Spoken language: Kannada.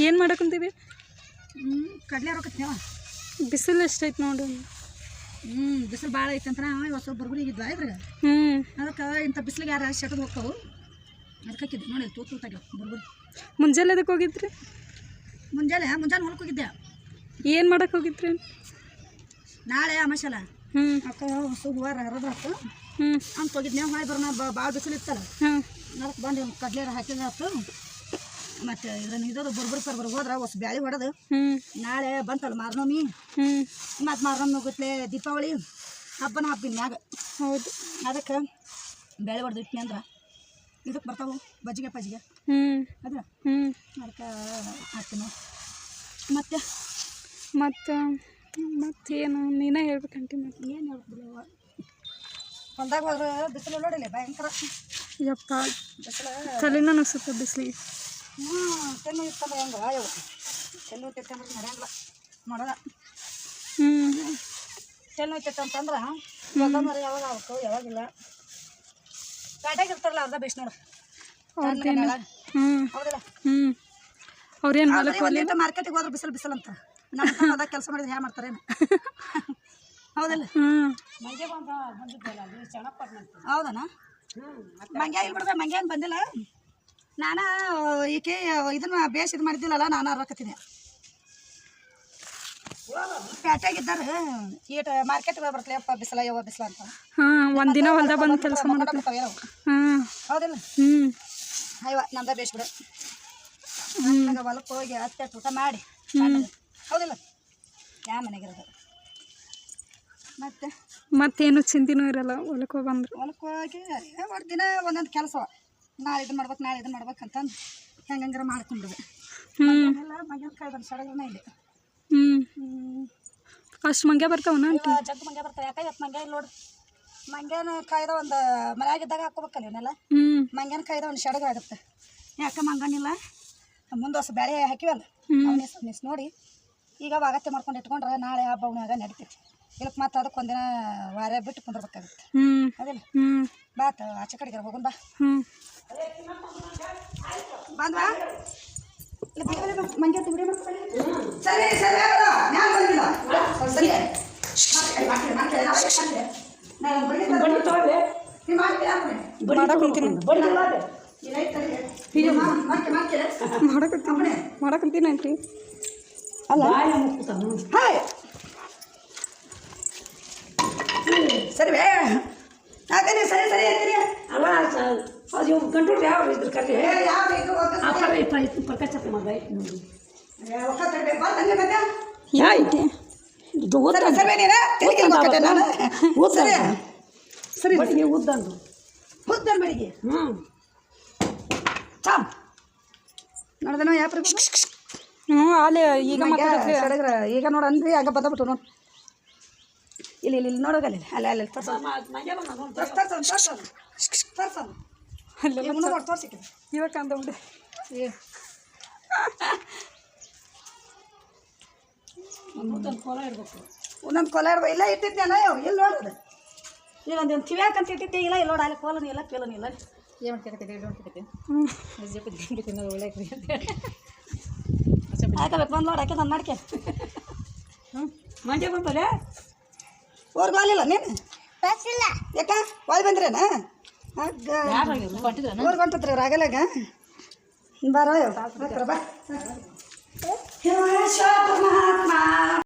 ಏನು ಮಾಡಕ್ಕಂತೀವಿ? ಕಡ್ಲೆ ಹಾಕತ್ನೇವ. ಬಿಸಿಲು ಎಷ್ಟೈತೆ ನೋಡು. ಬಿಸಿಲು ಭಾಳ ಐತೆ ಅಂತ ಇವತ್ತು ಸ್ವಲ್ಪ ಬರ್ಗುರಿಗಿದ್ವಾ ಇದ್ರಾಗ. ಅದಕ್ಕೆ ಇಂಥ ಬಿಸಿಲಿಗೆ ಯಾರು ಶೆಕದ್ ಹೋಗ್ತಾವು ಅದಕ್ಕೆ ಹಾಕಿದ್ದೆ ನೋಡಿ ತೂತಾಗ್ಯಾವ ಬರ್ಗುರಿ. ಮುಂಜಾನೆ ಅದಕ್ಕೆ ಹೋಗಿದ್ರಿ? ಮುಂಜಾನೆ ಹೊಲಕ್ಕೆ ಹೋಗಿದ್ದೆ. ಏನು ಮಾಡಕ್ಕೆ ಹೋಗಿದ್ರಿ? ನಾಳೆ ಅಮಾಶಲ್ಲ ಅಕ್ಕ ಹೊಸ ಹೂವಾರ ಹರಿದು ಹಾಕು ಅಂತ ಹೋಗಿದ್ನೆ. ಹಾಯ್ ಬರೋಣ ಭಾಳ ಬಿಸಿಲು ಇತ್ತಲ್ಲ ಅದಕ್ಕೆ ಬಂದು ಕಡ್ಲೆ ಹಾಕಿದ ಆಯ್ತು. ಮತ್ತು ಇದನ್ನು ಇರೋದು ಬರ್ಬರ್ ಹೋದ್ರೆ ಹೊಸ ಬ್ಯಾಳಿ ಹೊಡೆದು ನಾಳೆ ಬಂತಲ್ಲ ಮಾರ್ನವಮಿ. ಮತ್ತು ಮಾರ್ನವಮಿ ಹೋಗುತ್ತೆ ದೀಪಾವಳಿ ಹಬ್ಬನ ಹಬ್ಬಿನ ಮ್ಯಾಗ. ಹೌದು, ಅದಕ್ಕೆ ಬ್ಯಾಳಿ ಹೊಡೆದು ಇಟ್ನಿ ಅಂದ್ರೆ ಇದಕ್ಕೆ ಬರ್ತಾವೆ ಬಜ್ಜಿಗೆ ಪಜ್ಜಿಗೆ ಅದ ಅದಕ್ಕೆ ಹಾಕ್ತೀನಿ. ಮತ್ತೇನು ನೀನೇ ಹೇಳ್ಬೇಕಂಟಿ? ಮತ್ತೆ ಏನು ಹೇಳ್ಬಿಡವ ಹೊಲ್ದಾಗ ಹೋದ್ರೆ ಬಿಸಿಲು ನೋಡಿಲ್ಲ ಭಯಂಕರ. ಯಪ್ಪ ತಲೆನ ಅನಿಸುತ್ತೆ ಬಿಸಿಲಿಗೆ. ತೆನ್ನು ಇರ್ತಂದ್ರೆ ಹೆಂಗ ಯವು ತೆನ್ನು ಇರ್ತೈತೆ ಅಂದ್ರೆ ನಡೆಯಂಗಿಲ್ಲ ಮಾಡೋದ. ತೆನ್ನು ಇರ್ತೈತೆ ಅಂತಂದ್ರೆ ಮರ ಯಾವಾಗ ಆಗ್ಬೇಕು ಯಾವಾಗಿಲ್ಲ. ಕಾಟಾಗಿ ಇರ್ತಾರಲ್ಲ ಅರ್ಧ ಬೇಸ್ ನೋಡು. ಹೌದಿಲ್ಲ? ಅವ್ರೇನು ಮಾರ್ಕೆಟಿಗೆ ಹೋದ್ರೆ ಬಿಸಿಲು ಅಂತ ನಮ್ಮ ಅದಾಗ ಕೆಲಸ ಮಾಡಿದ್ರೆ ಹ್ಯಾ ಮಾಡ್ತಾರೇನು? ಹೌದಲ್ಲ? ಹೌದಣ್ಣ. ಮಂಗ್ಯ ಇಲ್ಲಿ ಬಿಡ್ದೆ, ಮಂಗ್ಯ ಏನು ಬಂದಿಲ್ಲ. ನಾನು ಈಕೆ ಇದನ್ನ ಬೇಸ್ ಇದು ಮಾಡಿದ್ದಿಲ್ಲಲ್ಲ, ನಾನು ಅರ್ವಕತ್ತೀನಿ. ಪ್ಯಾಟ್ಯಾಗಿದ್ದಾರೆ ಈಟ ಮಾರ್ಕೆಟ್ಗೆ ಬರ್ತಲೇ ಅಪ್ಪ ಬಿಸಿಲ ಯಾವ ಬಿಸಿಲ ಅಂತ. ಒಂದಿನ ಹೊಲ್ದಾಗ ಬಂದು ಕೆಲಸ ಮಾಡ್ತಾವೆ. ಹೌದಿಲ್ಲ? ಅಯ್ಯವ ನಮ್ದ ಬೇಸ್ ಬಿಡು. ಹೊಲಕ್ಕೆ ಹೋಗಿ ಹತ್ತೆ ಊಟ ಮಾಡಿ ಹೌದಿಲ್ಲ? ಯಾವ ಮನೆಗಿರೋದು ಮತ್ತೇನು ಚಿಂತಿನೂ ಇರಲ್ಲ. ಹೊಲಕ್ಕೆ ಹೋಗಿ ಒಂದು ದಿನ ಒಂದೊಂದು ಕೆಲಸ. ನಾಳೆ ಇದನ್ನ ಮಾಡ್ಬೇಕಂತಂದು ಹೆಂಗಂಗಾರ ಮಾಡ್ಕೊಂಡ್ಬಿಡುವೆ. ಮಂಗ್ಯಕಾಯಿ ಬಂದು ಸಡಗರನ ಇಲ್ಲಿ ಅಷ್ಟು ಮಂಗ್ಯ ಬರ್ತಾವನ? ಜಗ್ಗ ಮಂಗ್ಯ ಬರ್ತಾವೆ. ಯಾಕೆ ಇವತ್ತು ಮಂಗ್ಯ ಇಲ್ಲಿ ನೋಡ್ರಿ. ಮಂಗ್ಯನ ಕಾಯ್ದ ಒಂದು ಮನೆಯಾಗಿದ್ದಾಗ ಹಾಕೋಬೇಕಲ್ಲ ಇವನ್ನೆಲ್ಲ. ಮಂಗ್ಯನ ಕಾಯ್ದ ಒಂದು ಸಡಗ ಆಗುತ್ತೆ. ಯಾಕೆ ಮಂಗನಿಲ್ಲ ಮುಂದೆ ಹೊಸ ಬ್ಯಾಳೆ ಹಾಕಿವಲ್ಲ ಅವನಿಸ್ ನೋಡಿ ಈಗ ವಾಗತ್ತೆ ಮಾಡ್ಕೊಂಡು ಇಟ್ಕೊಂಡ್ರೆ ನಾಳೆ ಹಬ್ಬ ಅವನಾಗ ನಡಿತೈತಿ. ಇದಕ್ಕೆ ಮತ್ತೆ ಅದಕ್ಕೆ ಒಂದಿನ ವಾರ ಬಿಟ್ಟು ಕುಂದ್ರಬೇಕಾಗುತ್ತೆ. ಅದಿಲ್ಲ? ಬಾತ ಆಚೆ ಕಡೆಗೆ ಹೋಗೋಣ ಬಾ. ಬಂದ್ವಾ ಮಂಗ್ಯ ವಿಡಿಯೋ ಮಾಡ್ಕೊಳ್ಳಿ. ಸರಿ ಸರಿ ನಾನು ಬಂದಿಲ್ಲ. ಸರಿ ಮಾಡಕಂತೀನಿ ಆಂಟಿ. ಅಲ್ಲ ಹಾಯ್ ಸರಿ ಬೇ ಅದೇ ಸರಿ ಸರಿ ಅಂತೀನಿ. ಅಲ್ಲ ಅದು ಗಂಟು ಯಾವ ಇದ್ರ ಕರೆ ಉದ್ದಂದು ಉದ್ದನ್ ಬೆಳಿಗ್ಗೆ ನೋಡ್ದನ ಯಾಪ್ರ ಅಲ್ಲಿ ಈಗ ಸಡಗ್ರ ಈಗ ನೋಡು ಅಂದ್ರಿ ಆಗ ಬಂದ್ಬಿಟ್ಟು ನೋಡು. ಇಲ್ಲಿ ಇಲ್ಲಿ ನೋಡೋಗಲ್ಲ ಅಲ್ಲ ಅಲ್ಲಿ ತೋರ್ಸಿಕ್ಕೆ ಇವಾಗ ಕಂದಬಿಟ್ಟೆ. ಒಂದೊಂದು ಕೊಲ ಇರ್ಬೇಕು. ಇಲ್ಲ ಇಟ್ಟಿದ್ದೇನ ಇಲ್ಲಿ ನೋಡೋದು ಇಲ್ಲ ಒಂದು ಕಿವ್ಯಾಕಂತ ಇಟ್ಟಿದ್ದೆ. ಇಲ್ಲ ಇಲ್ಲಿ ನೋಡ ಅಲ್ಲಿ ಕೋಲನು ಇಲ್ಲ ಕೇಳನು ಇಲ್ಲ. ಏನು ಕೇಳ್ತಿದ್ದೆ ಒಳ್ಳೆ ಹಾಕಬೇಕು ಬಂದು ನೋಡಿ ಹಾಕಿ ನಾನು ಮಾಡ್ಕೆ ಮಂಡ್ಯ ಬಂತಲ್ಲ ಊರ್ಗೆ ಹೋಗಲಿಲ್ಲ ನೀನು ಯಾಕ ಒಳಗೆ ಬಂದ್ರೇನ ಊರ್ಗೆ ಹೊಂಟತ್ರಿ ಅವ್ರು ಆಗಲ್ಲಾಗ ಬರೋ ಬಾ